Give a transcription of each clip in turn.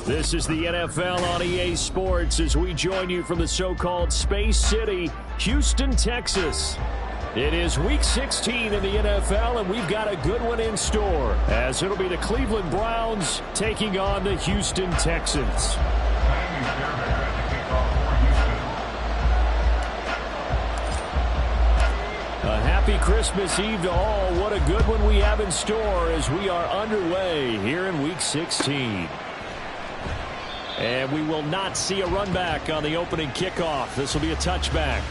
This is the NFL on EA Sports as we join you from the so-called Space City, Houston, Texas. It is Week 16 in the NFL, and we've got a good one in store, as it'll be the Cleveland Browns taking on the Houston Texans. A happy Christmas Eve to all. What a good one we have in store as we are underway here in Week 16. And we will not see a run back on the opening kickoff. This will be a touchback.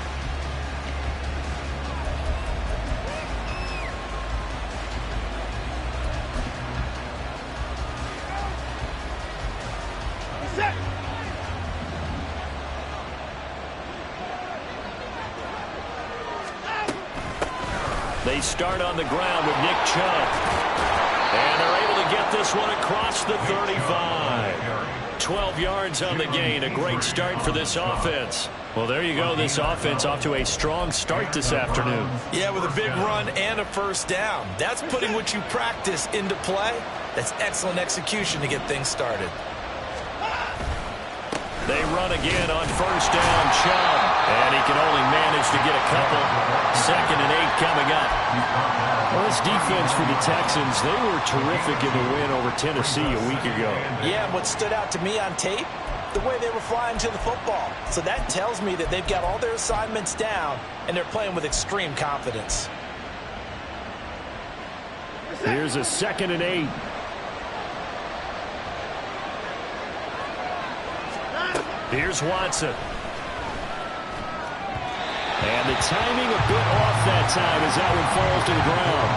They start on the ground with Nick Chubb. And they're able to get this one across the 35. 12 yards on the gain. A great start for this offense. Well, there you go. This offense off to a strong start this afternoon. Yeah, with a big run and a first down. That's putting what you practice into play. That's excellent execution to get things started. They run again on first down, Chubb. And he can only manage to get a couple. 2nd and 8 coming up. Well, this defense for the Texans, they were terrific in the win over Tennessee a week ago. Yeah, and what stood out to me on tape, the way they were flying to the football. So that tells me that they've got all their assignments down, and they're playing with extreme confidence. Here's a 2nd and 8. Here's Watson. And the timing a bit off that time as that one falls to the ground.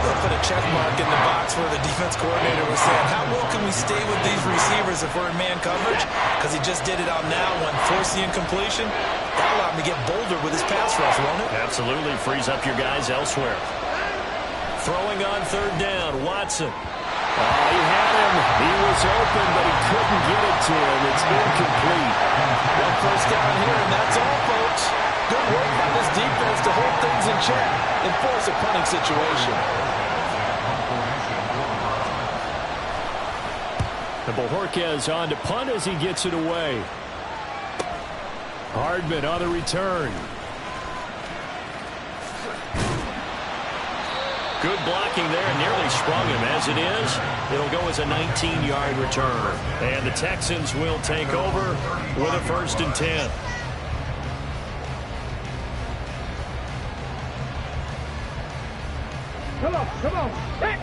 They'll put a check mark in the box where the defense coordinator was saying, how well can we stay with these receivers if we're in man coverage? Because he just did it on that one, force the incompletion. That allowed him to get bolder with his pass rush, won't it? Absolutely. Frees up your guys elsewhere. Throwing on 3rd down, Watson. He had him. He was open, but he couldn't get it to him. It's incomplete. One first down here, and that's all, folks. Good work by this defense to hold things in check and force a punting situation. And Bojorquez on to punt as he gets it away. Hardman on the return. Good blocking there, nearly sprung him. As it is, it'll go as a 19-yard return. And the Texans will take over with a 1st and 10. Come on. Hey.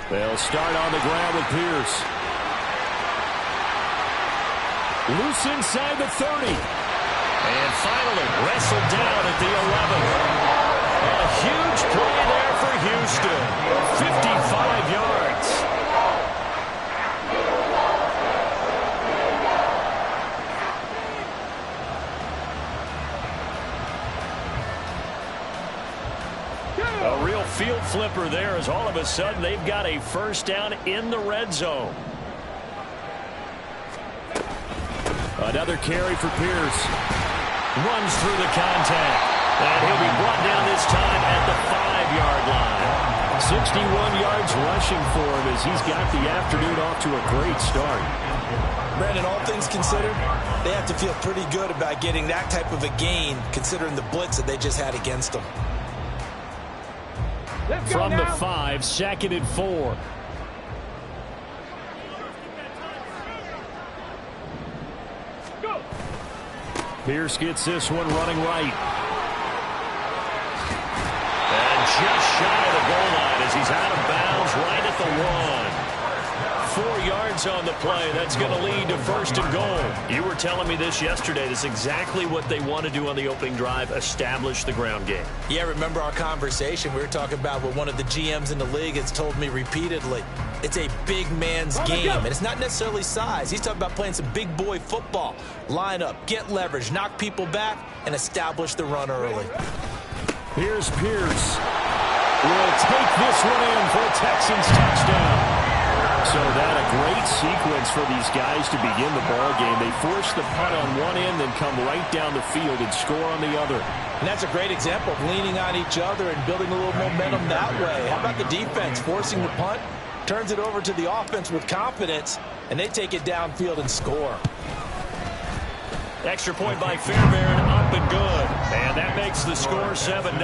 They'll start on the ground with Pierce. Loose inside the 30. And finally wrestled down at the 11. A huge play there for Houston. 55 yards. A real field flipper there as all of a sudden they've got a first down in the red zone. Another carry for Pierce. Runs through the contact. And he'll be brought down this time at the 5-yard line. 61 yards rushing for him as he's got the afternoon off to a great start. Brandon, all things considered, they have to feel pretty good about getting that type of a gain considering the blitz that they just had against them. From the 5, 2nd and 4. Pierce gets this one running right. And just shy of the goal line as he's out of bounds right at the 1. 4 yards on the play. That's going to lead to 1st and goal. You were telling me this yesterday. This is exactly what they want to do on the opening drive, establish the ground game. Yeah, remember our conversation. We were talking about what one of the GMs in the league has told me repeatedly. It's a big man's game, and it's not necessarily size. He's talking about playing some big boy football. Line up, get leverage, knock people back, and establish the run early. Here's Pierce. Will take this one in for a Texans touchdown. So that a great sequence for these guys to begin the ball game. They force the punt on one end, then come right down the field and score on the other. And that's a great example of leaning on each other and building a little momentum that way. How about the defense forcing the punt, turns it over to the offense with confidence, and they take it downfield and score. Extra point by Fairbairn, up and good. And that makes the score 7-0.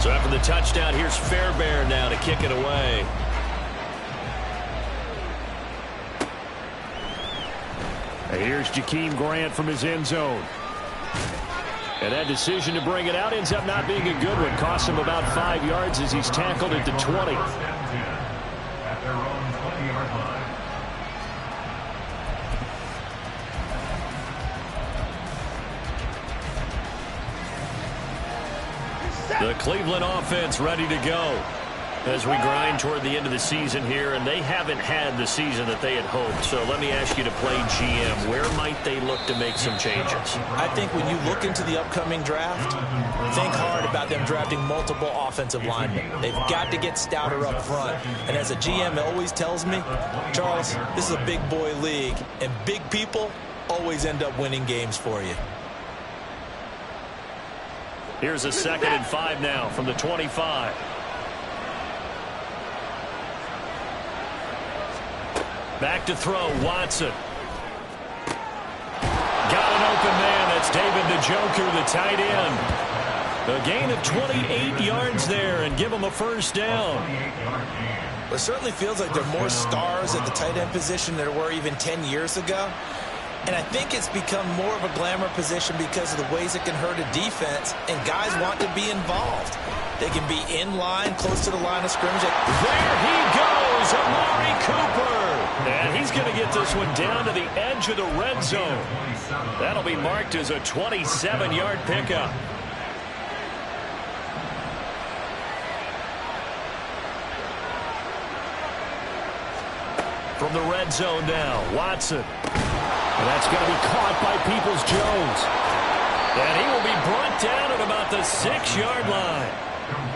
So after the touchdown, here's Fairbairn now to kick it away. And here's Jakeem Grant from his end zone. And that decision to bring it out ends up not being a good one. Costs him about 5 yards as he's tackled at the 20. The Cleveland offense ready to go as we grind toward the end of the season here, and they haven't had the season that they had hoped. So let me ask you to play GM. Where might they look to make some changes? I think when you look into the upcoming draft, think hard about them drafting multiple offensive linemen. They've got to get stouter up front. And as a GM always tells me, Charles, this is a big boy league, and big people always end up winning games for you. Here's a 2nd and 5 now from the 25. Back to throw, Watson. Got an open man. That's David Njoku, the tight end. A gain of 28 yards there and give him a first down. It certainly feels like there are more stars at the tight end position than there were even 10 years ago. And I think it's become more of a glamour position because of the ways it can hurt a defense, and guys want to be involved. They can be in line, close to the line of scrimmage. There he goes, Amari Cooper. And he's going to get this one down to the edge of the red zone. That'll be marked as a 27-yard pickup. From the red zone now, Watson. And that's going to be caught by Peoples-Jones. And he will be brought down at about the 6-yard line.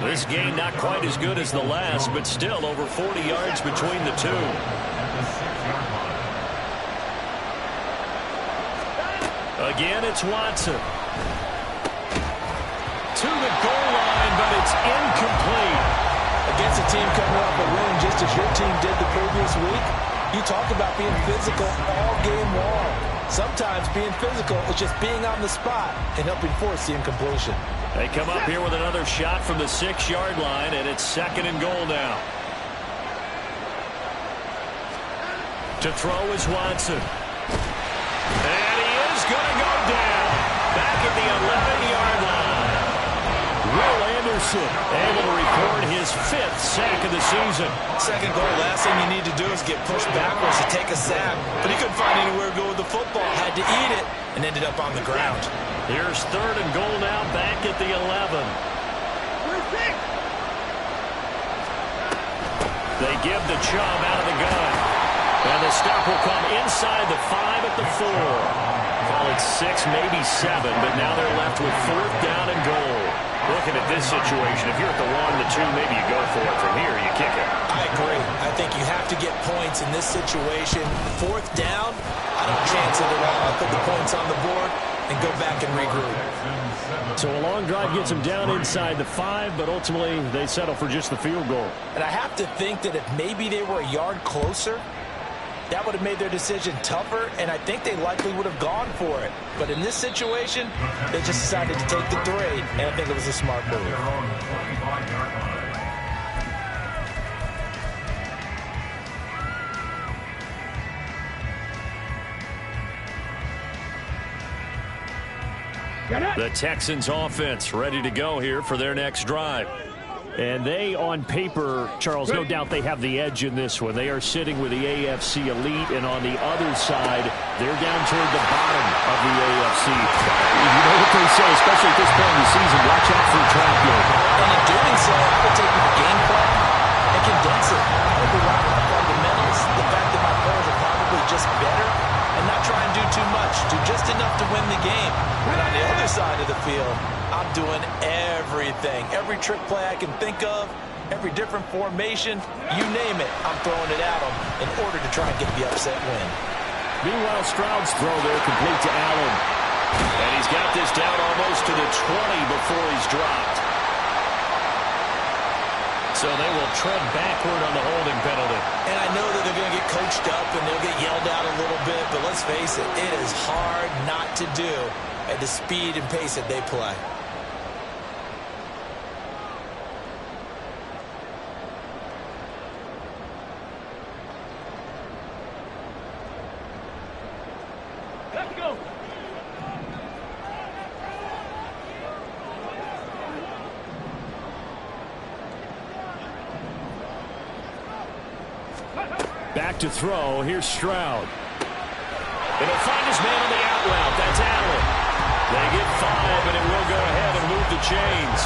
This game not quite as good as the last, but still over 40 yards between the two. Again, it's Watson. To the goal line, but it's incomplete. Against a team coming off a win just as your team did the previous week, you talk about being physical all game long. Sometimes being physical is just being on the spot and helping force the incompletion. They come up here with another shot from the 6-yard line, and it's 2nd and goal now. To throw is Watson. And he is going to go down. Back at the 11-yard line. Will Anderson able to record his 5th sack of the season. 2nd goal, last thing you need to do is get pushed backwards to take a sack. But he couldn't find anywhere to go with the football. Had to eat it and ended up on the ground. Here's 3rd and goal now, back at the 11. They give the Chubb out of the gun. And the stop will come inside the 5 at the 4. Call it 6, maybe 7, but now they're left with 4th down and goal. Looking at this situation, if you're at the 1, the 2, maybe you go for it. From here, you kick it. I agree. I think you have to get points in this situation. 4th down, I don't chance it at all. I put the points on the board and go back and regroup. So a long drive gets them down inside the 5, but ultimately they settle for just the field goal. And I have to think that if maybe they were a yard closer, that would have made their decision tougher, and I think they likely would have gone for it. But in this situation, they just decided to take the 3, and I think it was a smart move. The Texans offense ready to go here for their next drive. And they, on paper, Charles, no doubt they have the edge in this one. They are sitting with the AFC elite, and on the other side, they're down toward the bottom of the AFC. You know what they say, especially at this point in the season, watch out for a trap game. And in doing so, they're taking the game plan and condense it. I would rely on the fundamentals, the fact that my players are probably just better, and not try and do too much. Do just enough to win the game. And on the other side of the field, can think of, every different formation, you name it, I'm throwing it at him in order to try and get the upset win. Meanwhile, Stroud's throw there complete to Allen. And he's got this down almost to the 20 before he's dropped. So they will tread backward on the holding penalty. And I know that they're going to get coached up and they'll get yelled out a little bit, but let's face it, it is hard not to do at the speed and pace that they play. Let's go. Back to throw. Here's Stroud. And he'll find his man on the out route. That's Allen. They get 5, and it will go ahead and move the chains.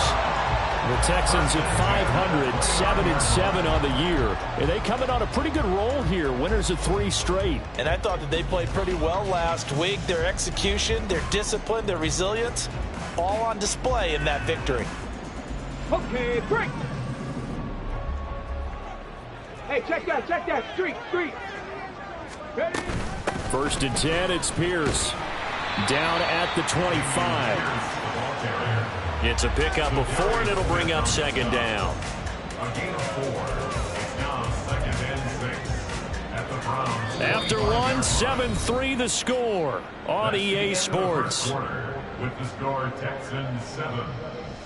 The Texans at 500, 7-7 on the year. And they come in on a pretty good roll here. Winners of 3 straight. And I thought that they played pretty well last week. Their execution, their discipline, their resilience, all on display in that victory. Okay, break. Hey, check that. Street. Ready? 1st and 10, it's Pierce. Down at the 25. It's a pickup of 4, and it'll bring up 2nd down. After 1, 7-3 the score on EA Sports. With the score, Texans 7,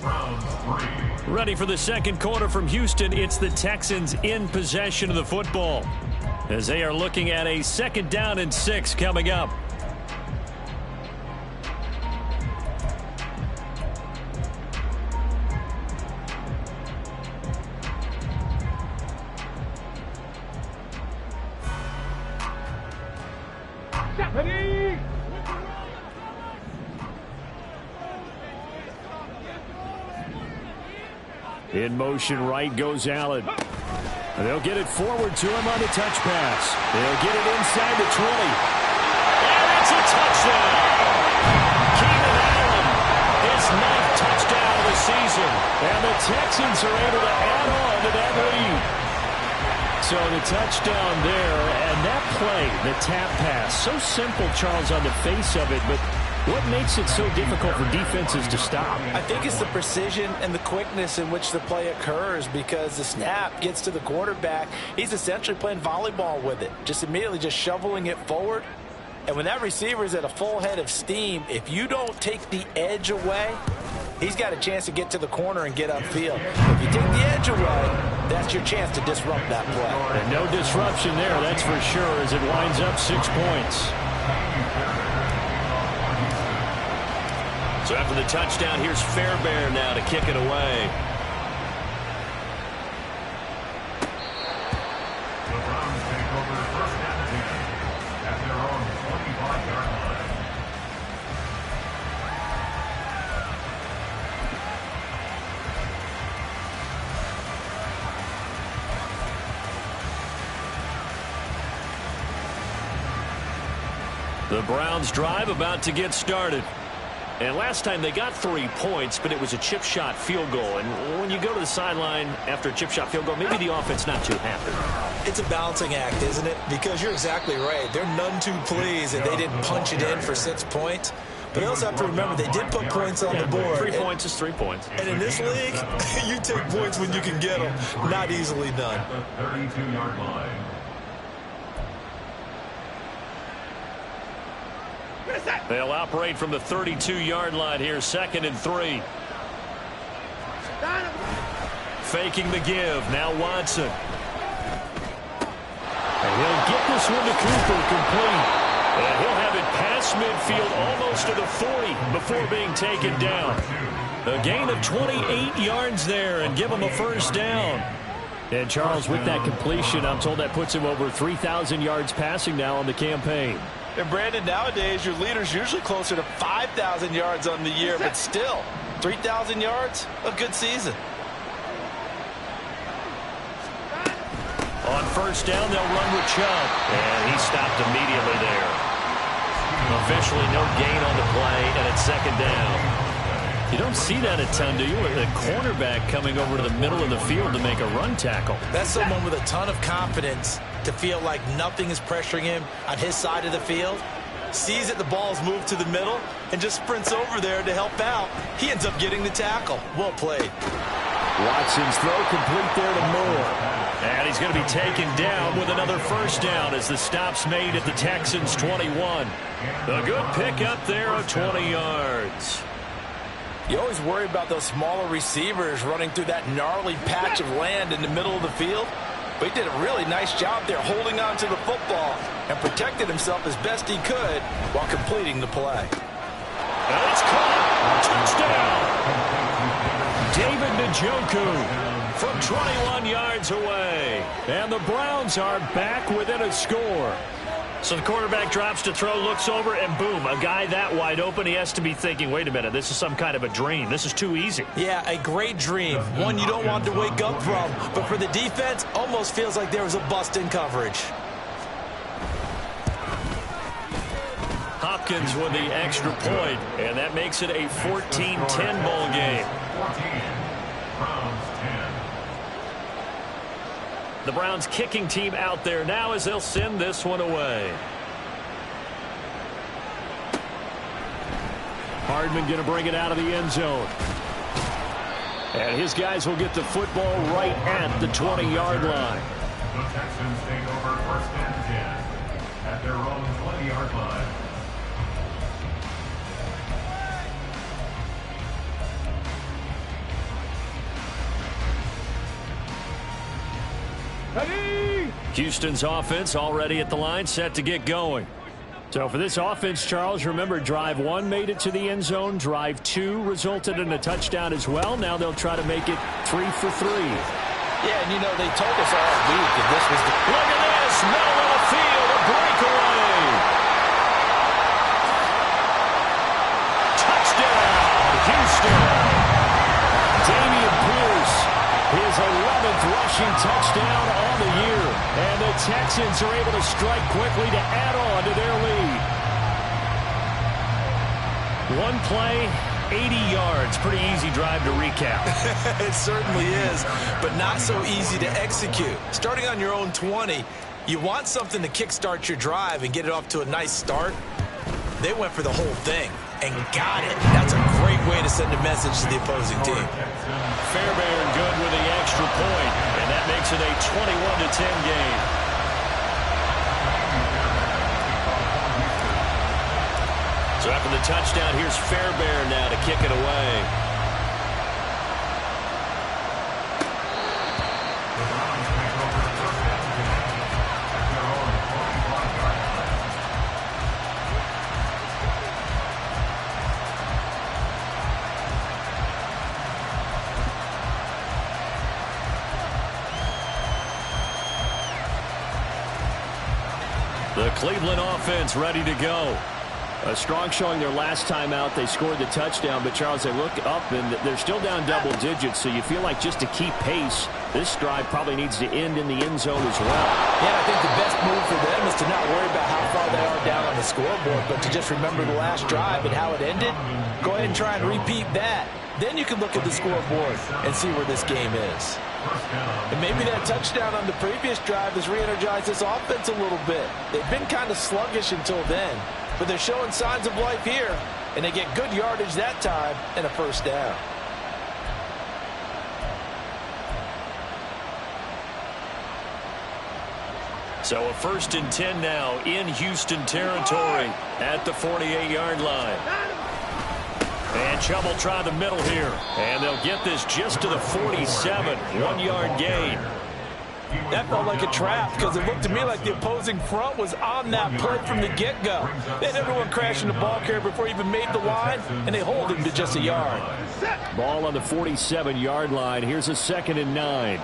Browns 3. Ready for the second quarter from Houston. It's the Texans in possession of the football as they are looking at a 2nd down and 6 coming up. Ready? In motion right goes Allen. They'll get it forward to him on the touch pass. They'll get it inside the 20. And it's a touchdown. Keenan Allen, his 9th touchdown of the season. And the Texans are able to add on to that lead. So the touchdown there, and that play, the tap pass, so simple, Charles, on the face of it, but what makes it so difficult for defenses to stop? I think it's the precision and the quickness in which the play occurs, because the snap gets to the quarterback. He's essentially playing volleyball with it, just immediately just shoveling it forward. And when that receiver is at a full head of steam, if you don't take the edge away, he's got a chance to get to the corner and get upfield. If you take the edge away, that's your chance to disrupt that play. And no disruption there, that's for sure, as it winds up 6 points. So after the touchdown, here's Fairbairn now to kick it away. The Browns take over 1st and 10 at their own 25-yard line. The Browns drive about to get started. And last time they got 3 points, but it was a chip shot field goal. And when you go to the sideline after a chip shot field goal, maybe the offense not too happy. It's a balancing act, isn't it? Because you're exactly right. They're none too pleased that they didn't punch it in for 6 points. But they also have to remember they did put points on the board. 3 points is 3 points. And in this league, you take points when you can get them. Not easily done. At the 32-yard line. They'll operate from the 32-yard line here, 2nd and 3. Faking the give. Now Watson. And he'll get this one to Cooper complete. And he'll have it past midfield almost to the 40 before being taken down. A gain of 28 yards there and give him a 1st down. And Charles, with that completion, I'm told that puts him over 3,000 yards passing now on the campaign. And Brandon, nowadays your leader's usually closer to 5,000 yards on the year, but still, 3,000 yards, a good season. On 1st down, they'll run with Chubb. And he stopped immediately there. Officially no gain on the play, and it's 2nd down. You don't see that a ton, do you? With a cornerback coming over to the middle of the field to make a run tackle. That's someone with a ton of confidence to feel like nothing is pressuring him on his side of the field. Sees that the ball's moved to the middle and just sprints over there to help out. He ends up getting the tackle. Well played. Watson's throw complete there to Moore. And he's going to be taken down with another first down as the stop's made at the Texans' 21. A good pickup there of 20 yards. You always worry about those smaller receivers running through that gnarly patch of land in the middle of the field. But he did a really nice job there holding on to the football and protected himself as best he could while completing the play. And it's caught. Touchdown. David Njoku from 21 yards away. And the Browns are back within a score. So the quarterback drops to throw, looks over, and boom, a guy that wide open, he has to be thinking, wait a minute, this is some kind of a dream. This is too easy. Yeah, a great dream. One you don't want to wake up from. But for the defense, almost feels like there was a bust in coverage. Hopkins with the extra point, and that makes it a 14-10 ball game. 14, Browns 10. The Browns kicking team out there now as they'll send this one away. Hardman going to bring it out of the end zone. And his guys will get the football right at the 20-yard line. The Texans take over first and 10 at their own 20-yard line. Ready? Houston's offense already at the line, set to get going. So for this offense, Charles, remember, drive 1 made it to the end zone. Drive 2 resulted in a touchdown as well. Now they'll try to make it 3 for 3. Yeah, and you know, they told us all week that this was the... Look at this. Middle of the field, a breakaway. Touchdown, Houston. Damian Pierce, his 11th rushing touchdown on the year. And the Texans are able to strike quickly to add on to their lead. One play, 80 yards. Pretty easy drive to recap. It certainly is, but not so easy to execute. Starting on your own 20, you want something to kickstart your drive and get it off to a nice start. They went for the whole thing and got it. That's a great way to send a message to the opposing team. Fairbairn good with the extra point, and that makes it a 21-10 game. So after the touchdown, here's Fairbairn now to kick it away. The Browns take over first and 10 at their own 45-yard line. The Cleveland offense ready to go. A strong showing their last time out. They scored the touchdown, but Charles, they look up and they're still down double digits, so you feel like just to keep pace, this drive probably needs to end in the end zone as well. Yeah, I think the best move for them is to not worry about how far they are down on the scoreboard, but to just remember the last drive and how it ended. Go ahead and try and repeat that. Then you can look at the scoreboard and see where this game is. And maybe that touchdown on the previous drive has re-energized this offense a little bit. They've been kind of sluggish until then, but they're showing signs of life here, and they get good yardage that time and a first down. So a 1st and 10 now in Houston territory at the 48-yard line. And Chubb will try the middle here. And they'll get this just to the 47. 1-yard gain. That felt like a trap because it looked to me like the opposing front was on that play from the get-go. They had everyone crashing the ball carrier before he even made the line, and they hold him to just a yard. Ball on the 47-yard line. Here's a 2nd and 9.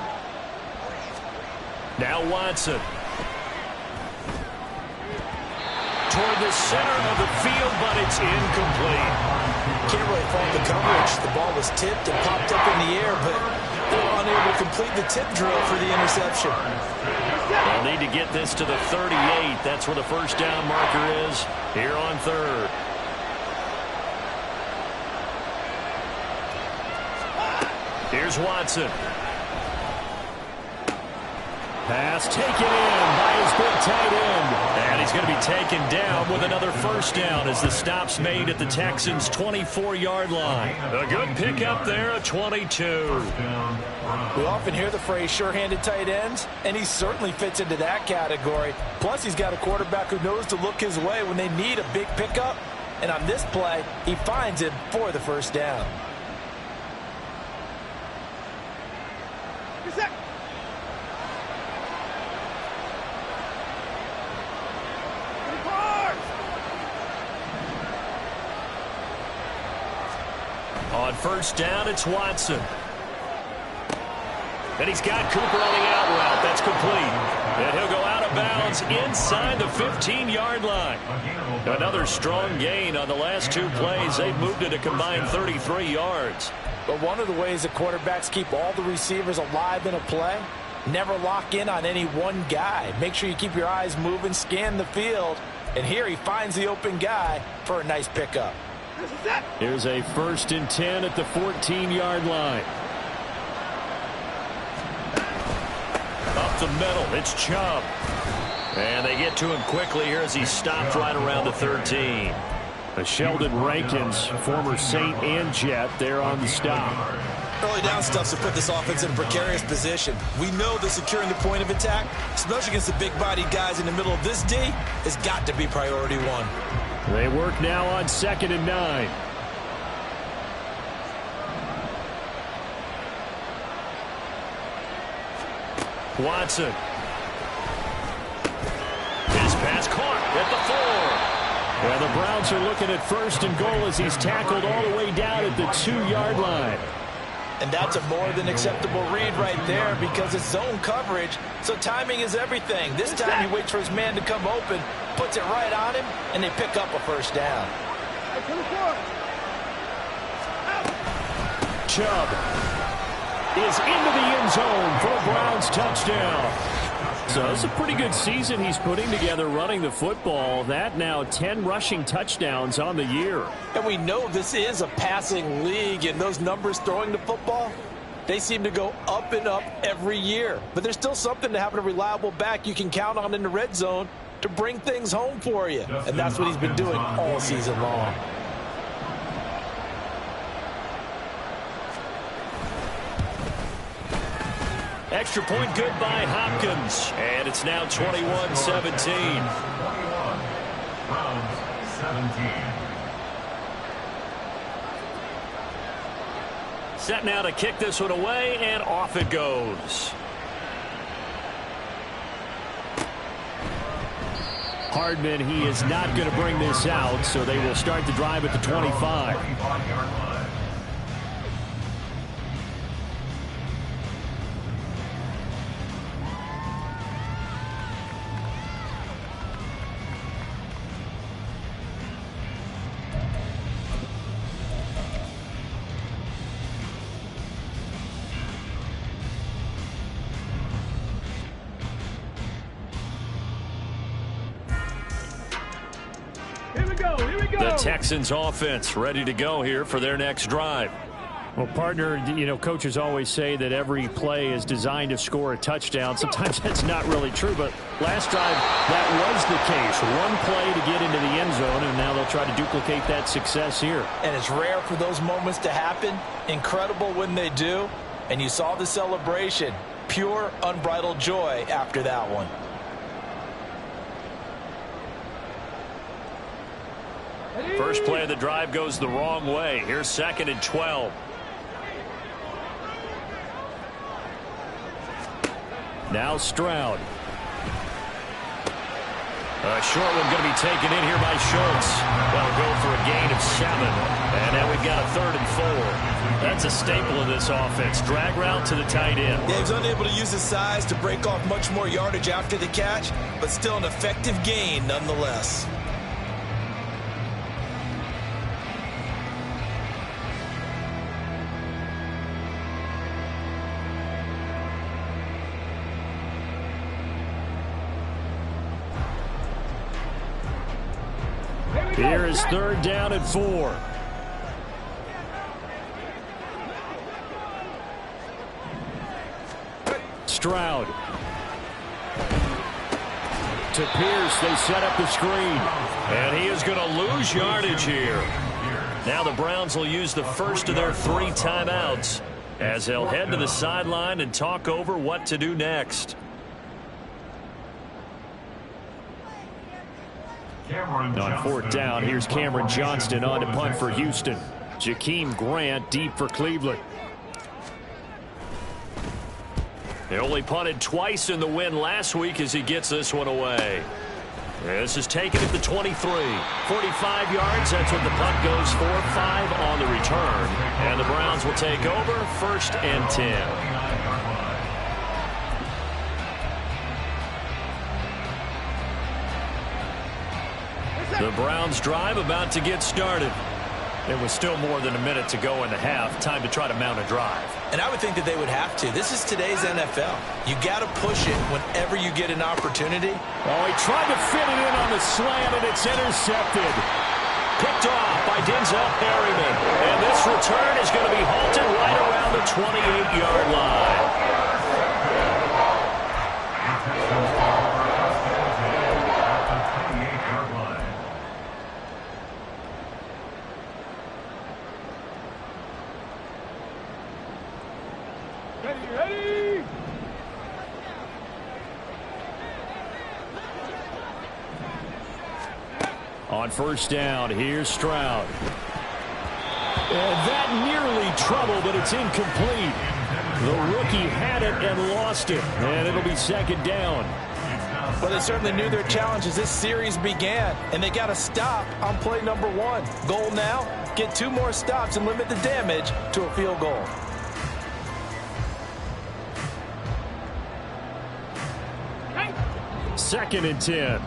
Now Watson. Toward the center of the field, but it's incomplete. Can't really fault the coverage. The ball was tipped and popped up in the air, but they were unable to complete the tip drill for the interception. They'll need to get this to the 38. That's where the first down marker is here on 3rd. Here's Watson. Pass taken in by his big tight end. And he's going to be taken down with another first down as the stop's made at the Texans' 24-yard line. A good pickup there, a 22. We often hear the phrase sure-handed tight ends, and he certainly fits into that category. Plus, he's got a quarterback who knows to look his way when they need a big pickup. And on this play, he finds it for the first down. On first down, it's Watson. And he's got Cooper on the out route. That's complete. And he'll go out of bounds inside the 15-yard line. Another strong gain on the last two plays. They've moved it a combined 33 yards. But one of the ways the quarterbacks keep all the receivers alive in a play, never lock in on any one guy. Make sure you keep your eyes moving, scan the field. And here he finds the open guy for a nice pickup. Here's a 1st and 10 at the 14-yard line. Up the middle, it's Chubb. And they get to him quickly here as he stopped right around the 13. Sheldon Rankins, former Saint and Jet, there on the stop. Early down stuff's to put this offense in a precarious position. We know that securing the point of attack, especially against the big-bodied guys in the middle of this D, has got to be priority one. They work now on 2nd and 9. Watson. His pass caught at the 4. And the Browns are looking at 1st and goal as he's tackled all the way down at the 2-yard line. And that's a more than acceptable read right there because it's zone coverage, so timing is everything. This time he waits for his man to come open, puts it right on him, and they pick up a first down. Chubb is into the end zone for a Browns touchdown. So it's a pretty good season he's putting together running the football. That now 10 rushing touchdowns on the year. And we know this is a passing league, and those numbers throwing the football, they seem to go up and up every year. But there's still something to having a reliable back you can count on in the red zone to bring things home for you. And that's what he's been doing all season long. Extra point good by Hopkins. And it's now 21-17. Browns 17. Set now to kick this one away, and off it goes. Hardman, he is not going to bring this out, so they will start the drive at the 25. The Texans offense ready to go here for their next drive. Well, partner, you know, coaches always say that every play is designed to score a touchdown. Sometimes that's not really true, but last drive that was the case. One play to get into the end zone, and now they'll try to duplicate that success here. And it's rare for those moments to happen. Incredible when they do. And you saw the celebration. Pure, unbridled joy after that one. First play of the drive goes the wrong way. Here's 2nd and 12. Now Stroud. A short one going to be taken in here by Schultz. That'll go for a gain of 7. And now we've got a 3rd and 4. That's a staple of this offense. Drag route to the tight end. Yeah, he's unable to use his size to break off much more yardage after the catch, but still an effective gain nonetheless. Here is 3rd down and 4. Stroud. To Pierce, they set up the screen. And he is going to lose yardage here. Now the Browns will use the first of their 3 timeouts as they'll head to the sideline and talk over what to do next. On 4th down, here's Cameron Johnston on to punt for Houston. Jakeem Grant deep for Cleveland. They only punted twice in the win last week as he gets this one away. This is taken at the 23. 45 yards, that's what the punt goes for. 5 on the return. And the Browns will take over 1st and 10. The Browns drive about to get started. There was still more than a minute to go in the half. Time to try to mount a drive. And I would think that they would have to. This is today's NFL. You got to push it whenever you get an opportunity. Oh, he tried to fit it in on the slant, and it's intercepted. Picked off by Denzel Perryman. And this return is going to be halted right around the 28-yard line. Ready! On 1st down, here's Stroud. And that nearly trouble, but it's incomplete. The rookie had it and lost it, and it'll be 2nd down. Well, they certainly knew their challenge as this series began, and they got to stop on play number 1. Goal now, get 2 more stops and limit the damage to a field goal. Second and 10.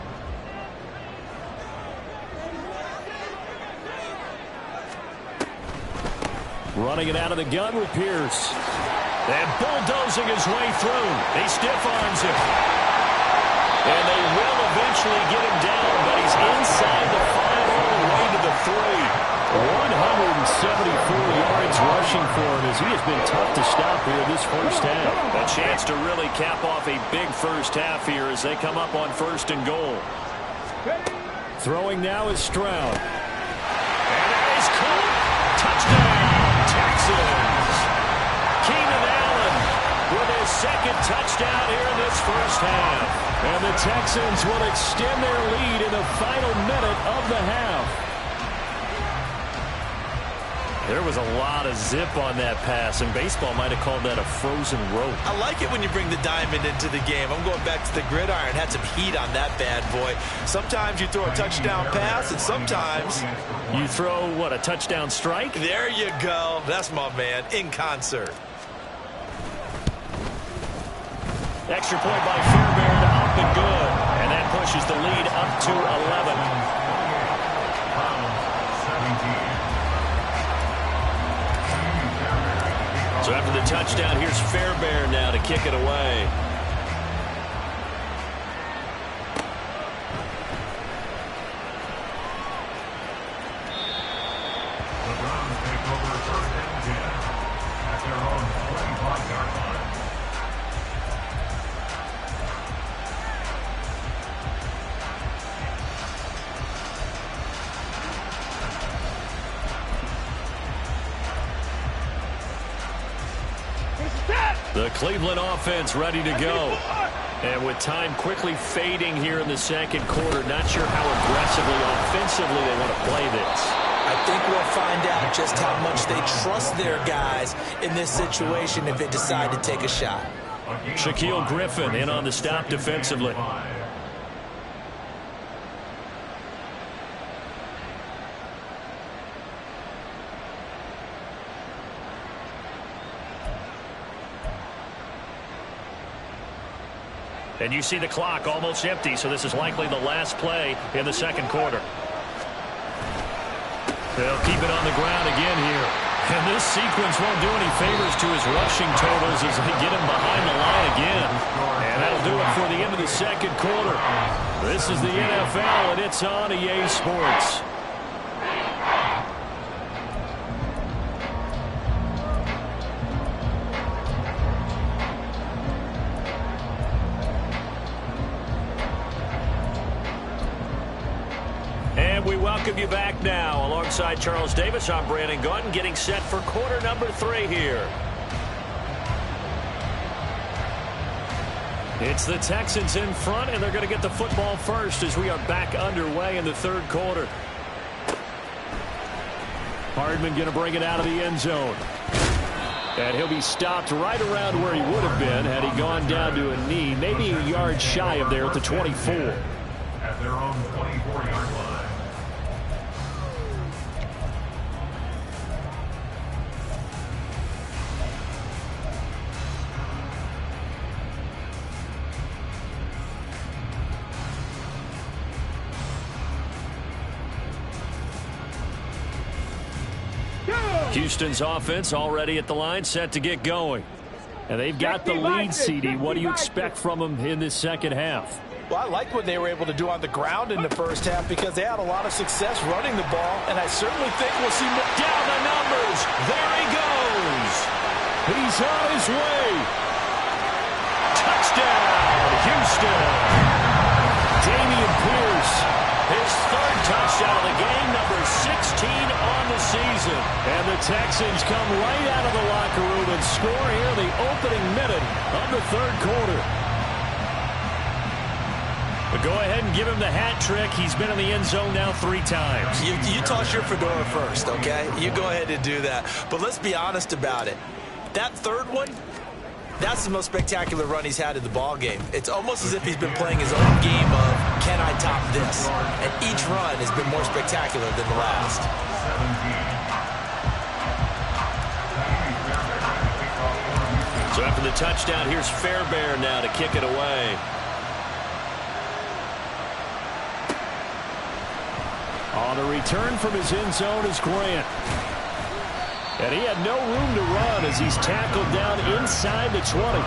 Running it out of the gun with Pierce. And bulldozing his way through. He stiff-arms him. And they will eventually get him down, but he's inside the 5 all the way to the 3. 174 yards rushing for him as he has been tough to stop here this first half. A chance to really cap off a big first half here as they come up on 1st and goal. Throwing now is Stroud. And that is caught. Touchdown, Texans. Keenan Allen with his 2nd touchdown here in this first half. And the Texans will extend their lead in the final minute of the half. There was a lot of zip on that pass, and baseball might have called that a frozen rope. I like it when you bring the diamond into the game. I'm going back to the gridiron. Had some heat on that bad boy. Sometimes you throw a touchdown pass, and sometimes you throw, what, a touchdown strike? There you go. That's my man, in concert. Extra point by Fairbairn, up and good. And that pushes the lead up to 11. So after the touchdown, here's Fairbairn now to kick it away. The Browns take over 1st and 10 at their own 25-yard line. The Cleveland offense ready to go. And with time quickly fading here in the 2nd quarter, not sure how aggressively, offensively they want to play this. I think we'll find out just how much they trust their guys in this situation if they decide to take a shot. Shaquille Griffin in on the stop defensively. And you see the clock almost empty, so this is likely the last play in the 2nd quarter. They'll keep it on the ground again here. And this sequence won't do any favors to his rushing totals as they get him behind the line again. And that'll do it for the end of the 2nd quarter. This is the NFL, and it's on EA Sports. And we welcome you back now. Alongside Charles Davis, I'm Brandon Gunn, getting set for quarter number 3 here. It's the Texans in front, and they're going to get the football first as we are back underway in the third quarter. Hardman going to bring it out of the end zone. And he'll be stopped right around where he would have been had he gone down to a knee, maybe a yard shy of there at the 24. At their own 24-yard line. Houston's offense already at the line, set to get going. And they've got the lead, CD. What do you expect from them in this second half? Well, I like what they were able to do on the ground in the first half because they had a lot of success running the ball, and I certainly think we'll see more. Down the numbers. There he goes. He's on his way. Touchdown, Houston. Damian Pierce, his third touchdown of the game, number 16 on the season. And the Texans come right out of the locker room and score here in the opening minute of the third quarter. But go ahead and give him the hat trick. He's been in the end zone now 3 times. You toss your fedora first, okay? You go ahead and do that. But let's be honest about it. That third one, that's the most spectacular run he's had in the ball game. It's almost as if he's been playing his own game of, can I top this? And each run has been more spectacular than the last. So after the touchdown, here's Fairbairn now to kick it away. On the return from his end zone is Grant. And he had no room to run as he's tackled down inside the 20.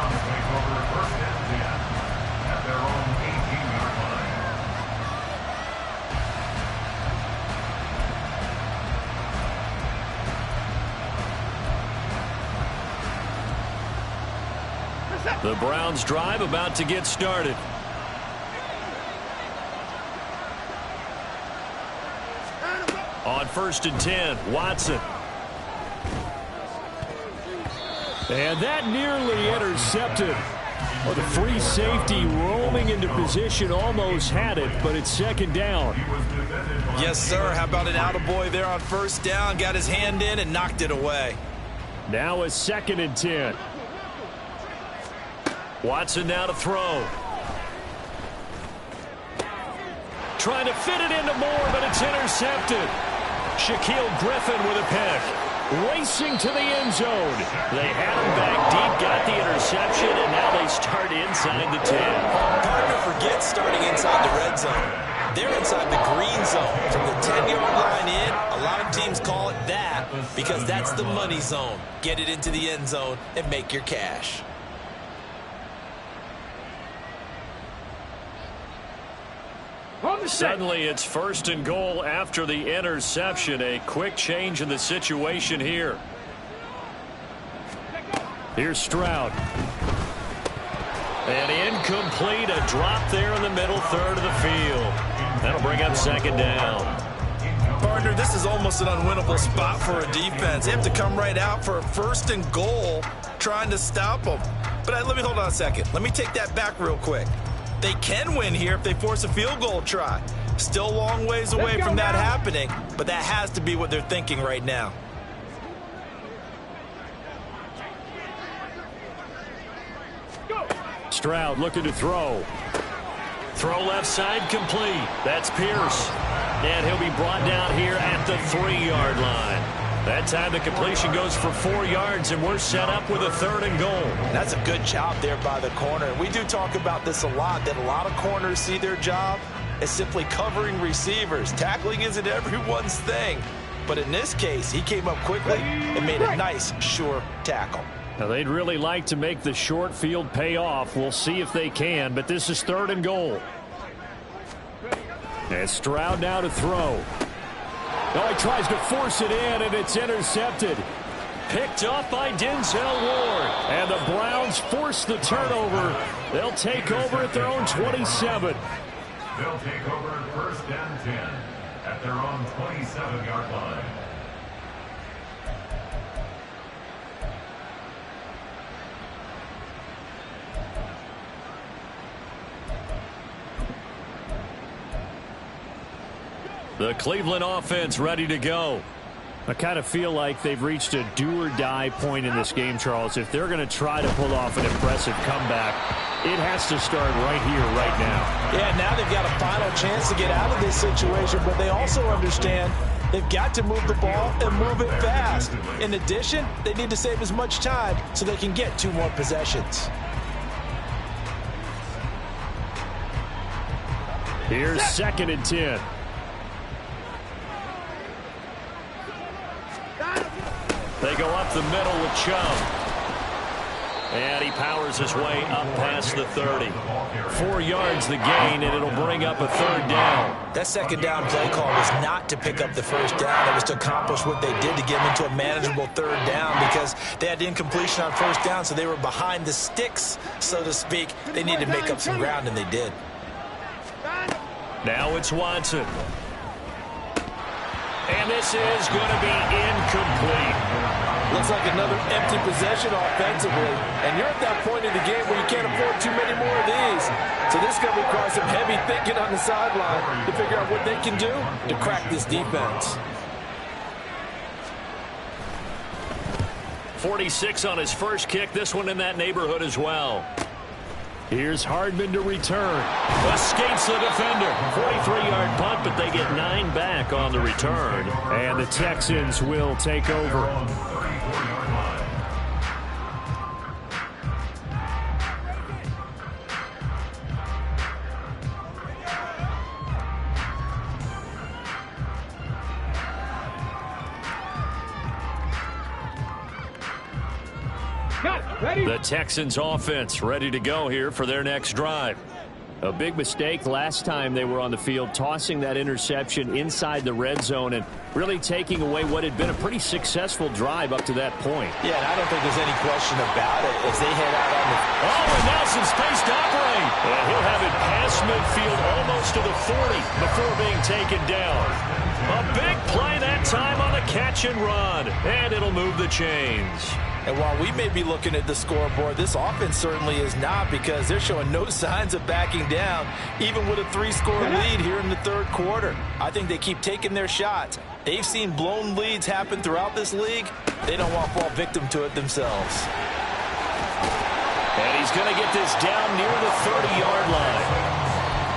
The Browns drive about to get started. On 1st and 10, Watson. And that nearly intercepted. Oh, the free safety roaming into position almost had it, but it's second down. Yes, sir. How about an attaboy there on 1st down? Got his hand in and knocked it away. Now a 2nd and 10. Watson now to throw. Trying to fit it into Moore, but it's intercepted. Shaquille Griffin with a pick. Racing to the end zone. They had him back deep, got the interception, and now they start inside the 10. Partner forgets starting inside the red zone. They're inside the green zone. From the 10-yard line in, a lot of teams call it that because that's the money zone. Get it into the end zone and make your cash. Suddenly it's 1st and goal after the interception. A quick change in the situation here. Here's Stroud. And incomplete. A drop there in the middle third of the field. That'll bring up 2nd down. Partner, this is almost an unwinnable spot for a defense. They have to come right out for a 1st and goal trying to stop them. But let me hold on a second. Let me take that back real quick. They can win here if they force a field goal try. Still a long ways away from that happening, but that has to be what they're thinking right now. Stroud looking to throw. Throw left side complete. That's Pierce. And he'll be brought down here at the 3-yard line. That time the completion goes for 4 yards, and we're set up with a 3rd and goal. That's a good job there by the corner. We do talk about this a lot, that a lot of corners see their job as simply covering receivers. Tackling isn't everyone's thing. But in this case, he came up quickly and made a nice, sure tackle. Now, they'd really like to make the short field pay off. We'll see if they can, but this is 3rd and goal. And Stroud now to throw. Oh, he tries to force it in, and it's intercepted. Picked off by Denzel Ward. And the Browns force the turnover. They'll take over at their own 27. They'll take over 1st and 10 at their own 27-yard line. The Cleveland offense ready to go. I kind of feel like they've reached a do-or-die point in this game, Charles. If they're going to try to pull off an impressive comeback, it has to start right here, right now. Yeah, now they've got a final chance to get out of this situation, but they also understand they've got to move the ball and move it fast. In addition, they need to save as much time so they can get 2 more possessions. Here's 2nd and 10. They go up the middle with Chubb. And he powers his way up past the 30. 4 yards the gain, and it'll bring up a 3rd down. That 2nd down play call was not to pick up the 1st down. It was to accomplish what they did to get them into a manageable 3rd down because they had incompletion on 1st down, so they were behind the sticks, so to speak. They needed to make up some ground, and they did. Now it's Watson. And this is going to be incomplete. Looks like another empty possession offensively. And you're at that point in the game where you can't afford too many more of these. So this is going to require some heavy thinking on the sideline to figure out what they can do to crack this defense. 46 on his first kick. This one in that neighborhood as well. Here's Hardman to return. Escapes the defender. 43-yard punt, but they get 9 back on the return. And the Texans will take over. The Texans offense ready to go here for their next drive. A big mistake last time they were on the field, tossing that interception inside the red zone and really taking away what had been a pretty successful drive up to that point. Yeah, and I don't think there's any question about it as they head out on the... Oh, and now some space to operate. And he'll have it past midfield almost to the 40 before being taken down. A big play that time on the catch and run. And it'll move the chains. And while we may be looking at the scoreboard, this offense certainly is not because they're showing no signs of backing down, even with a 3-score lead here in the 3rd quarter. I think they keep taking their shots. They've seen blown leads happen throughout this league. They don't want to fall victim to it themselves. And he's going to get this down near the 30-yard line.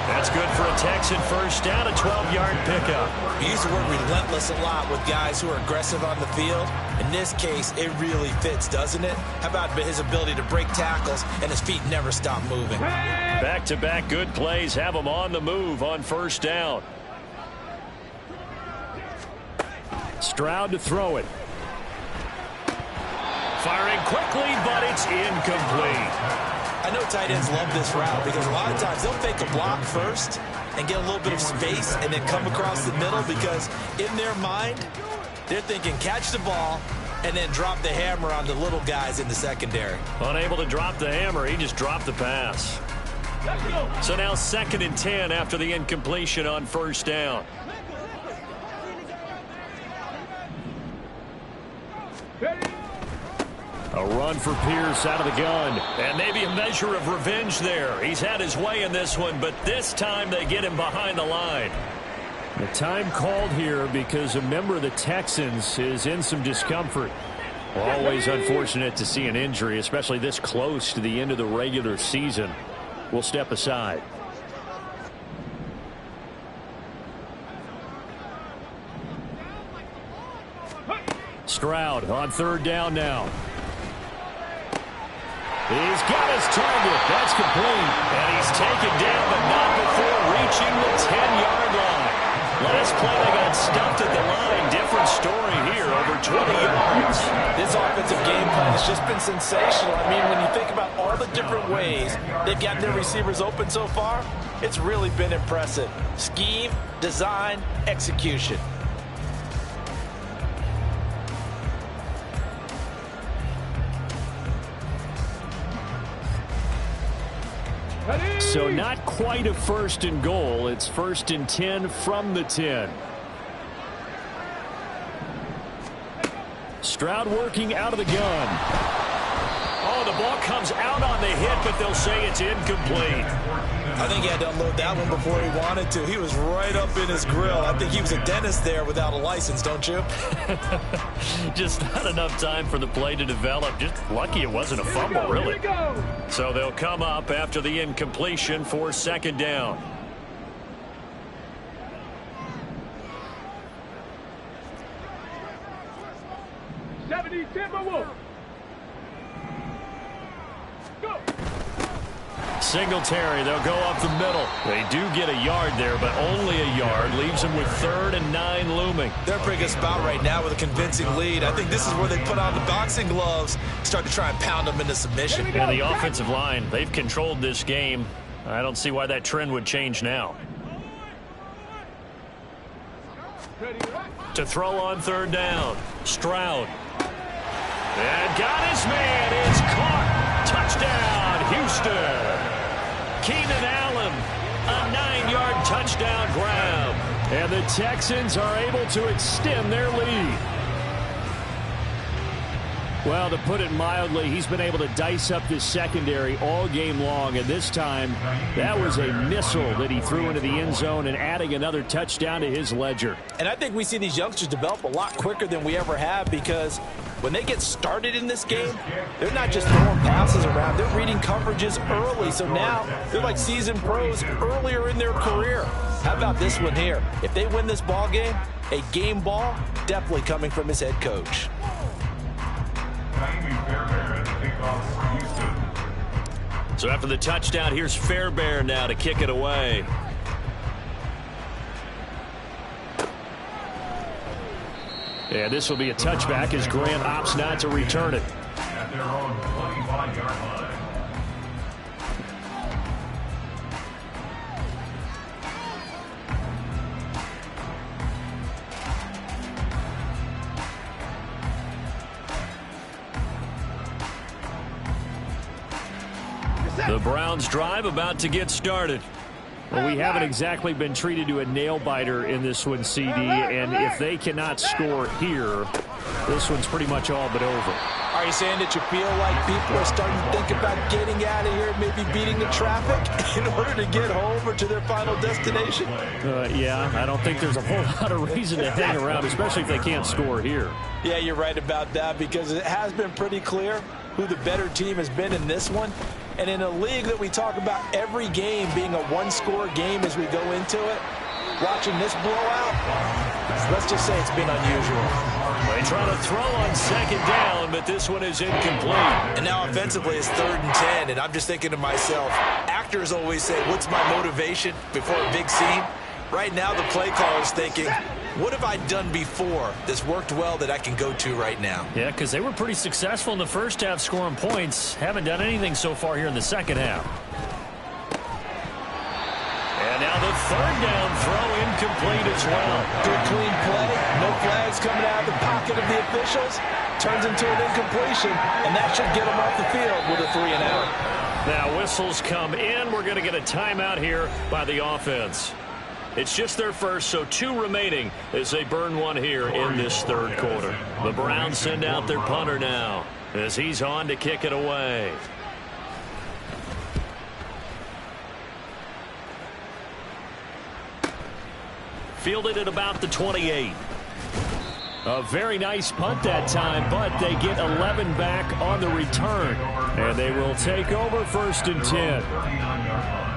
That's good for a Texan first down, a 12-yard pickup. We use the word relentless a lot with guys who are aggressive on the field. In this case, it really fits, doesn't it? How about his ability to break tackles and his feet never stop moving? Back-to-back good plays have him on the move on first down. Stroud to throw it. Firing quickly, but it's incomplete. I know tight ends love this route because a lot of times they'll fake a block first and get a little bit of space and then come across the middle because in their mind, they're thinking catch the ball and then drop the hammer on the little guys in the secondary. Unable to drop the hammer, he just dropped the pass. So now 2nd and 10 after the incompletion on first down. A run for Pierce out of the gun. And maybe a measure of revenge there. He's had his way in this one, but this time they get him behind the line. The time called here because a member of the Texans is in some discomfort. Always unfortunate to see an injury, especially this close to the end of the regular season. We'll step aside. Stroud on 3rd down now. He's got his target. That's complete. And he's taken down, but not before reaching the 10-yard line. Last play, they got stumped at the line. Different story here, over 20 yards. This offensive game plan has just been sensational. I mean, when you think about all the different ways they've gotten their receivers open so far, it's really been impressive. Scheme, design, execution. So not quite a 1st and goal. It's 1st and 10 from the 10. Stroud working out of the gun. Oh, the ball comes out on the hit, but they'll say it's incomplete. I think he had to unload that one before he wanted to. He was right up in his grill. I think he was a dentist there without a license, don't you? Just not enough time for the play to develop. Just lucky it wasn't a fumble, really. So they'll come up after the incompletion for second down. Singletary, they'll go up the middle. They do get a yard there, but only a yard. Leaves them with 3rd and 9 looming. They're in a pretty good spot right now with a convincing lead. I think this is where they put on the boxing gloves, start to try and pound them into submission. And the offensive line, they've controlled this game. I don't see why that trend would change now. To throw on 3rd down. Stroud. And got his man. It's caught. Touchdown, Houston. Keenan Allen, a 9-yard touchdown grab. And the Texans are able to extend their lead. Well, to put it mildly, he's been able to dice up this secondary all game long. And this time, that was a missile that he threw into the end zone and adding another touchdown to his ledger. And I think we see these youngsters develop a lot quicker than we ever have, because when they get started in this game, they're not just throwing passes around. They're reading coverages early. So now they're like seasoned pros earlier in their career. How about this one here? If they win this ball game, a game ball definitely coming from his head coach. So after the touchdown, here's Fairbairn now to kick it away. Yeah, this will be a touchback as Grant opts not to return it. At their own 25-yard line. The Browns drive about to get started. Well, we haven't exactly been treated to a nail-biter in this one, CD, and if they cannot score here, this one's pretty much all but over. Are you saying that you feel like people are starting to think about getting out of here, maybe beating the traffic in order to get home or to their final destination? Yeah, I don't think there's a whole lot of reason to hang around, especially if they can't score here. Yeah, you're right about that, because it has been pretty clear who the better team has been in this one. And in a league that we talk about every game being a one-score game as we go into it, watching this blowout, let's just say it's been unusual. They try to throw on second down, but this one is incomplete. And now offensively it's 3rd and 10, and I'm just thinking to myself, actors always say, what's my motivation before a big scene? Right now the play caller is thinking, what have I done before that's worked well that I can go to right now? Yeah, because they were pretty successful in the first half scoring points. Haven't done anything so far here in the second half. And now the 3rd down throw incomplete as well. Good clean play. No flags coming out of the pocket of the officials. Turns into an incompletion, and that should get them off the field with a 3 and out. Now whistles come in. We're going to get a timeout here by the offense. It's just their first, so 2 remaining as they burn one here in this 3rd quarter. The Browns send out their punter now as he's on to kick it away. Fielded at about the 28. A very nice punt that time, but they get 11 back on the return. And they will take over 1st and 10.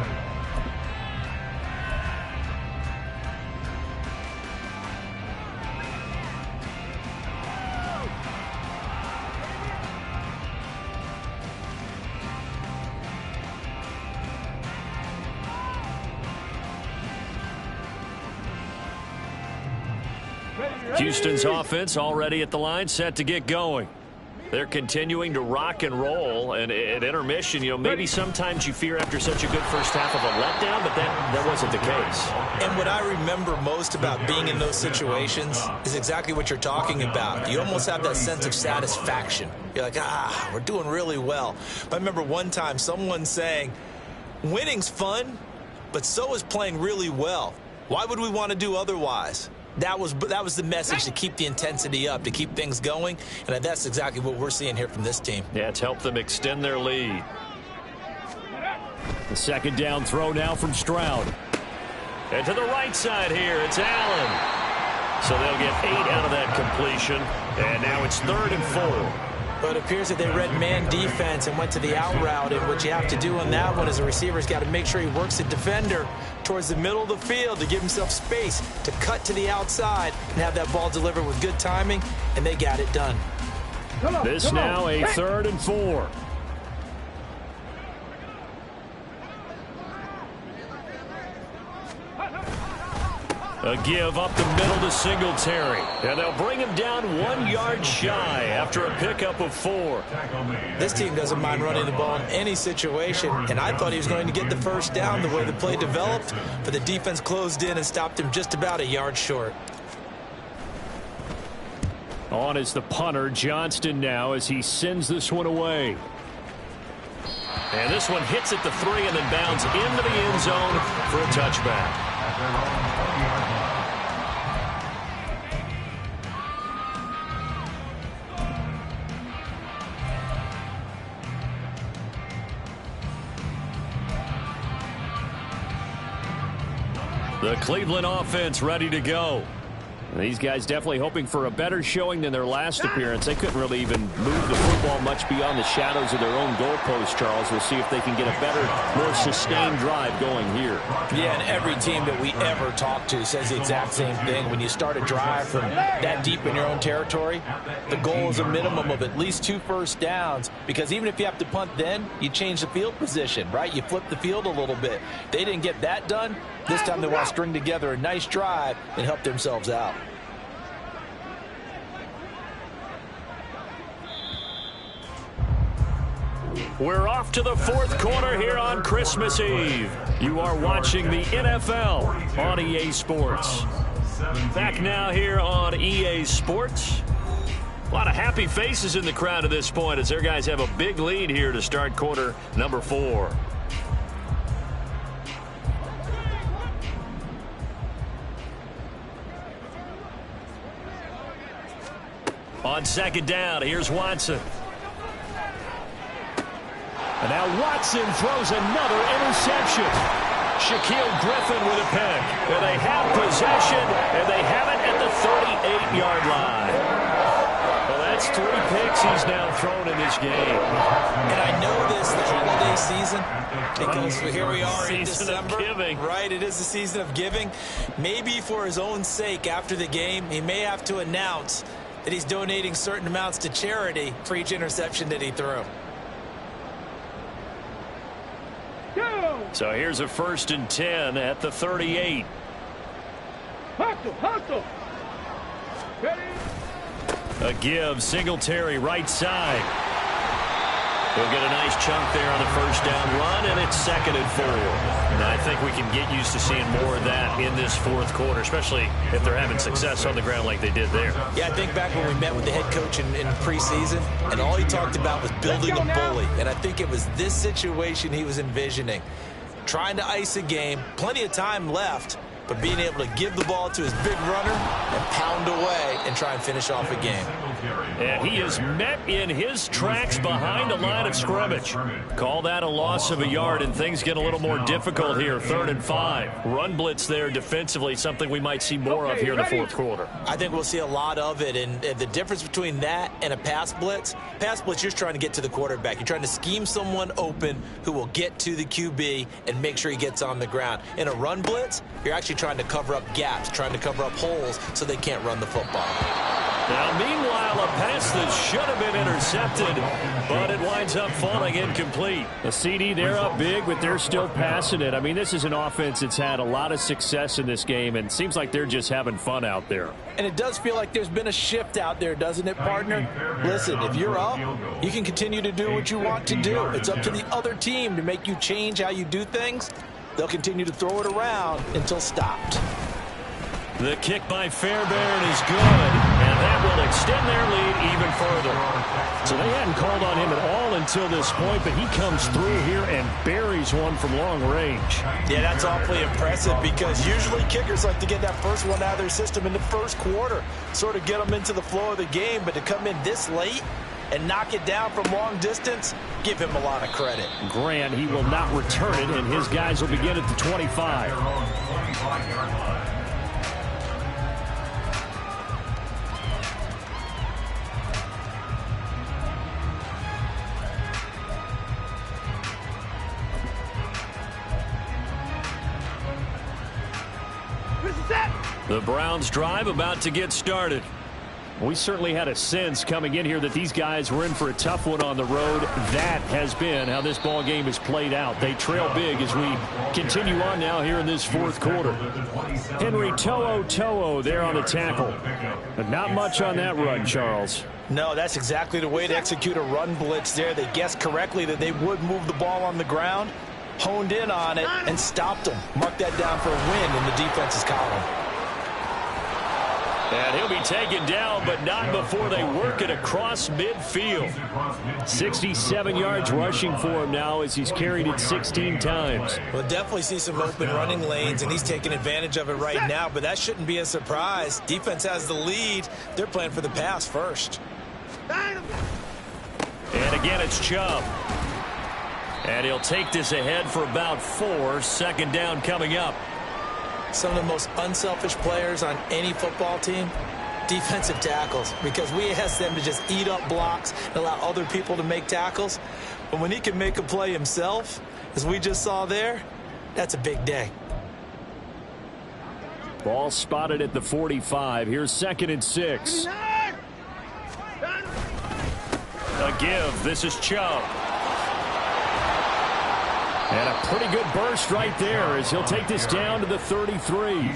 Houston's offense already at the line, set to get going. They're continuing to rock and roll, and at intermission, maybe sometimes you fear after such a good first half of a letdown, but that wasn't the case. And what I remember most about being in those situations is exactly what you're talking about. You almost have that sense of satisfaction. You're like, we're doing really well. But I remember one time someone saying, winning's fun, but so is playing really well. Why would we want to do otherwise? That was the message, to keep the intensity up, to keep things going, and that's exactly what we're seeing here from this team. Yeah, it's helped them extend their lead. The second down throw now from Stroud. And to the right side here, it's Allen. So they'll get 8 out of that completion, and now it's 3rd and 4. But it appears that they read man defense and went to the out route, and what you have to do on that one is the receiver's got to make sure he works the defender towards the middle of the field to give himself space to cut to the outside and have that ball delivered with good timing, and they got it done. This now a 3rd and 4. A give up the middle to Singletary. And they'll bring him down 1 yard shy after a pickup of 4. This team doesn't mind running the ball in any situation, and I thought he was going to get the first down the way the play developed, but the defense closed in and stopped him just about a yard short. On is the punter, Johnston, now as he sends this one away. And this one hits at the 3 and then bounds into the end zone for a touchback. The Cleveland offense ready to go. These guys definitely hoping for a better showing than their last appearance. They couldn't really even move the football much beyond the shadows of their own goalpost, Charles. We'll see if they can get a better, more sustained drive going here. Yeah, and every team that we ever talk to says the exact same thing. When you start a drive from that deep in your own territory, the goal is a minimum of at least 2 first downs, because even if you have to punt then, you change the field position, right? You flip the field a little bit. They didn't get that done. This time they want to string together a nice drive and help themselves out. We're off to the 4th quarter here on Christmas Eve. You are watching the NFL on EA Sports. Back now here on EA Sports. A lot of happy faces in the crowd at this point as their guys have a big lead here to start quarter number 4. On second down, here's Watson. And now Watson throws another interception. Shaquille Griffin with a pick. And they have possession, and they have it at the 38-yard line. Well, that's 3 picks he's now thrown in this game. And I know this, the holiday season, because here we are in December. Giving. Right, it is the season of giving. Maybe for his own sake after the game, he may have to announce that he's donating certain amounts to charity for each interception that he threw. So here's a 1st and 10 at the 38. Hustle. A give, Singletary right side. He'll get a nice chunk there on the first down run, and it's 2nd and 4. And I think we can get used to seeing more of that in this 4th quarter, especially if they're having success on the ground like they did there. Yeah, I think back when we met with the head coach in preseason, and all he talked about was building a bully. And I think it was this situation he was envisioning. Trying to ice a game, plenty of time left, but being able to give the ball to his big runner and pound away and try and finish off a game. And he is met in his tracks behind the line of scrimmage. Call that a loss of a yard, and things get a little more difficult here. 3rd and 5. Run blitz there defensively, something we might see more of here in the 4th quarter. I think we'll see a lot of it, and the difference between that and a pass blitz, you're just trying to get to the quarterback. You're trying to scheme someone open who will get to the QB and make sure he gets on the ground. In a run blitz, you're actually trying to cover up gaps, trying to cover up holes so they can't run the football. Now, meanwhile, a pass that should have been intercepted, but it winds up falling incomplete. The CD, they're up big, but they're still passing it. I mean, this is an offense that's had a lot of success in this game, and it seems like they're just having fun out there. And it does feel like there's been a shift out there, doesn't it, partner? Listen, if you're up, you can continue to do what you want to do. It's up to the other team to make you change how you do things. They'll continue to throw it around until stopped. The kick by Fairbairn is good. And And that will extend their lead even further. So they hadn't called on him at all until this point, but he comes through here and buries one from long range. Yeah, that's awfully impressive because usually kickers like to get that first one out of their system in the first quarter, sort of get them into the flow of the game, but to come in this late and knock it down from long distance, give him a lot of credit. Grant, he will not return it, and his guys will begin at the 25. The Browns drive about to get started. We certainly had a sense coming in here that these guys were in for a tough one on the road. That has been how this ball game has played out. They trail big as we continue on now here in this fourth quarter. Henry To'o there on the tackle. But not much on that run, Charles. No, that's exactly the way to execute a run blitz there. They guessed correctly that they would move the ball on the ground, honed in on it, and stopped them. Mark that down for a win in the defense's column. And he'll be taken down, but not before they work it across midfield. 67 yards rushing for him now as he's carried it 16 times. We'll definitely see some open running lanes, and he's taking advantage of it right now, but that shouldn't be a surprise. Defense has the lead. They're playing for the pass first. And again, it's Chubb. And he'll take this ahead for about 4. Second down coming up. Some of the most unselfish players on any football team, defensive tackles, because we ask them to just eat up blocks and allow other people to make tackles. But when he can make a play himself, as we just saw there, that's a big day. Ball spotted at the 45. Here's 2nd and 6. A give. This is Chubb. And a pretty good burst right there as he'll take this down to the 33.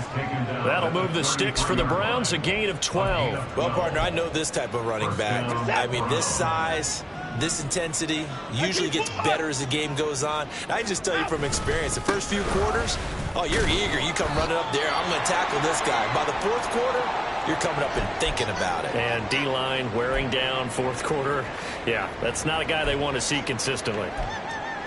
That'll move the sticks for the Browns, a gain of 12. Well, partner, I know this type of running back. I mean, this size, this intensity usually gets better as the game goes on. And I just tell you from experience, the first few quarters, oh, you're eager. You come running up there, I'm going to tackle this guy. By the fourth quarter, you're coming up and thinking about it. And D-line wearing down fourth quarter. Yeah, that's not a guy they want to see consistently.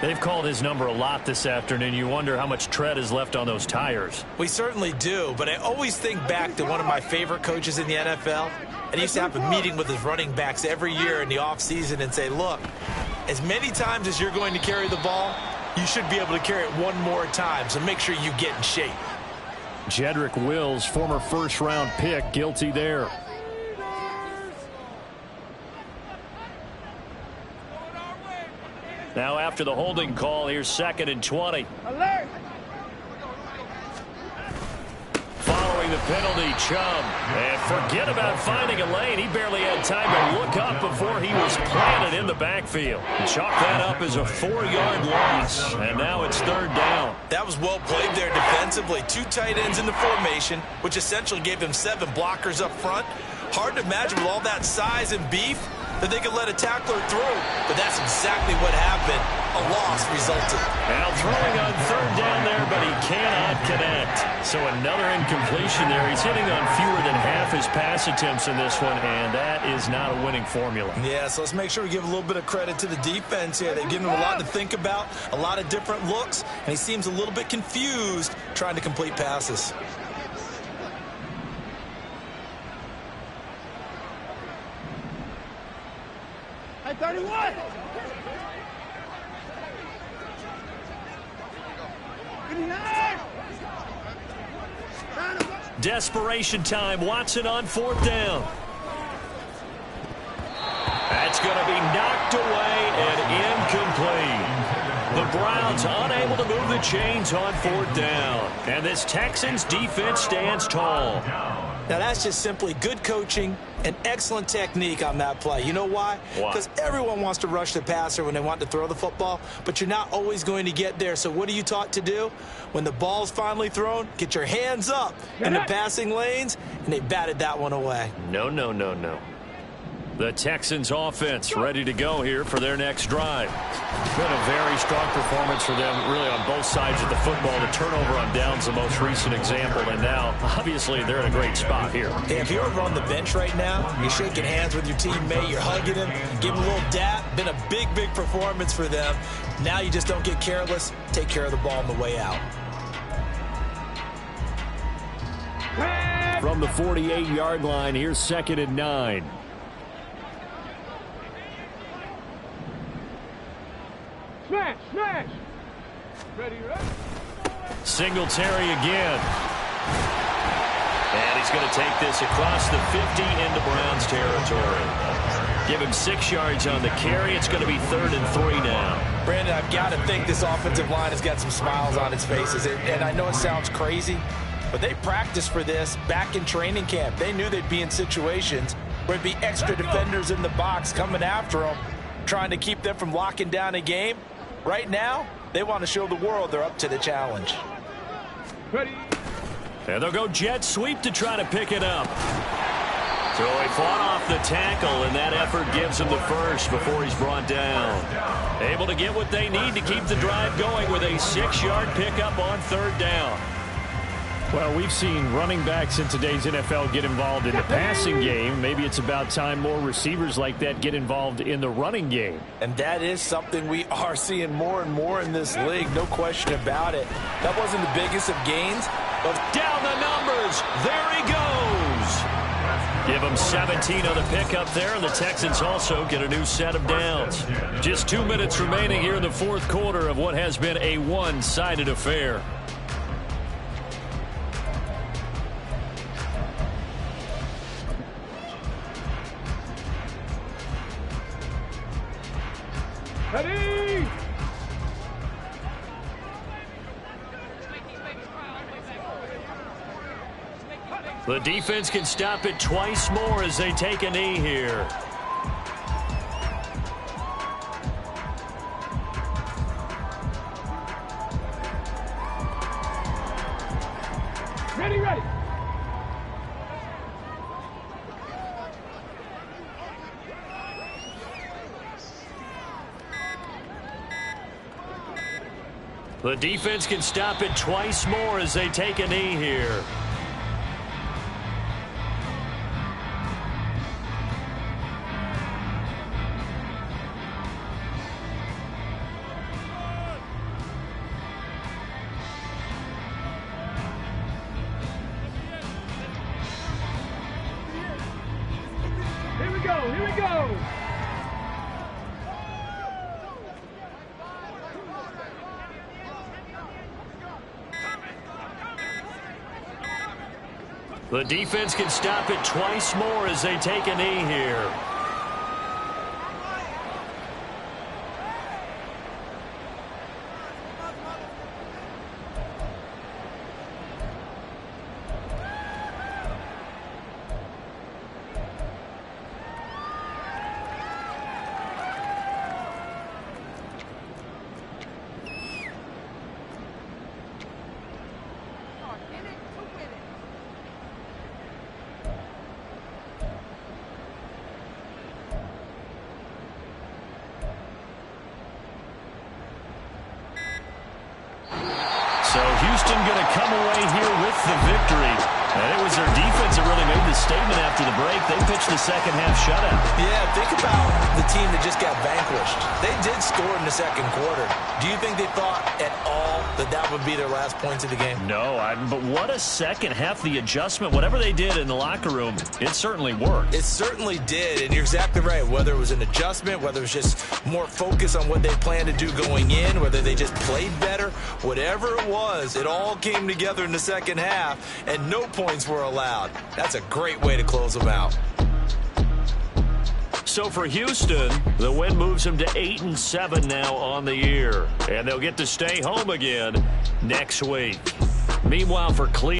They've called his number a lot this afternoon. You wonder how much tread is left on those tires. We certainly do, but I always think back to one of my favorite coaches in the NFL. And he used to have a meeting with his running backs every year in the offseason and say, look, as many times as you're going to carry the ball, you should be able to carry it one more time, so make sure you get in shape. Jedrick Wills, former first-round pick, guilty there. Now after the holding call, here's 2nd and 20. Alert! Following the penalty, Chubb. And forget about finding a lane. He barely had time to look up before he was planted in the backfield. Chalk that up as a 4-yard loss. And now it's 3rd down. That was well played there defensively. 2 tight ends in the formation, which essentially gave him 7 blockers up front. Hard to imagine with all that size and beef that they could let a tackler through, but that's exactly what happened. A loss resulted. Now throwing on 3rd down there, but he cannot connect. So another incompletion there. He's hitting on fewer than half his pass attempts in this one, and that is not a winning formula. Yeah, so let's make sure we give a little bit of credit to the defense here. They've given him a lot to think about, a lot of different looks, and he seems a little bit confused trying to complete passes. At 31. Desperation time. Watson on 4th down. That's going to be knocked away and incomplete. The Browns unable to move the chains on 4th down. And this Texans defense stands tall. Now, that's just simply good coaching and excellent technique on that play. You know why? Because everyone wants to rush the passer when they want to throw the football, but you're not always going to get there. So what are you taught to do? When the ball's finally thrown, get your hands up in the passing lanes, and they batted that one away. No, no, no, no. The Texans offense ready to go here for their next drive. Been a very strong performance for them really on both sides of the football. The turnover on downs the most recent example, and now obviously they're in a great spot here. Hey, if you're over on the bench right now, you're shaking hands with your teammate, you're hugging him, give him a little dap. Been a big performance for them. Now you just don't get careless. Take care of the ball on the way out. From the 48-yard line, here's 2nd and 9. Smash! Ready, ready. Singletary again. And he's going to take this across the 50 into Browns territory. Give him 6 yards on the carry. It's going to be 3rd and 3 now. Brandon, I've got to think this offensive line has got some smiles on its faces. And I know it sounds crazy, but they practiced for this back in training camp. They knew they'd be in situations where there'd be extra defenders in the box coming after them, trying to keep them from locking down a game. Right now, they want to show the world they're up to the challenge. Ready. And they'll go jet sweep to try to pick it up. So he fought off the tackle, and that effort gives him the first before he's brought down. Able to get what they need to keep the drive going with a 6-yard pickup on 3rd down. Well, we've seen running backs in today's NFL get involved in the passing game. Maybe it's about time more receivers like that get involved in the running game. And that is something we are seeing more and more in this league, no question about it. That wasn't the biggest of gains, but down the numbers. There he goes. Give him 17 on the pickup there, and the Texans also get a new set of downs. Just 2 minutes remaining here in the 4th quarter of what has been a one-sided affair. Ready. The defense can stop it twice more as they take a knee here. Ready. The defense can stop it twice more as they take a knee here. Here we go. The defense can stop it twice more as they take a knee here. So Houston going to come away here with the victory. And it was their defense that really made the statement after the break. They pitched the second half shutout. Yeah, think about the team that just got vanquished. They did score in the 2nd quarter. Do you think they thought at all that that would be their last points of the game? No, but what a second half. The adjustment, whatever they did in the locker room, it certainly worked. It certainly did, and you're exactly right. Whether it was an adjustment, whether it was just more focus on what they planned to do going in, whether they just played better, whatever it was, it all came together in the second half, and no points were allowed. That's a great way to close them out. So for Houston, the win moves them to 8-7 now on the year. And they'll get to stay home again next week. Meanwhile, for Cleveland,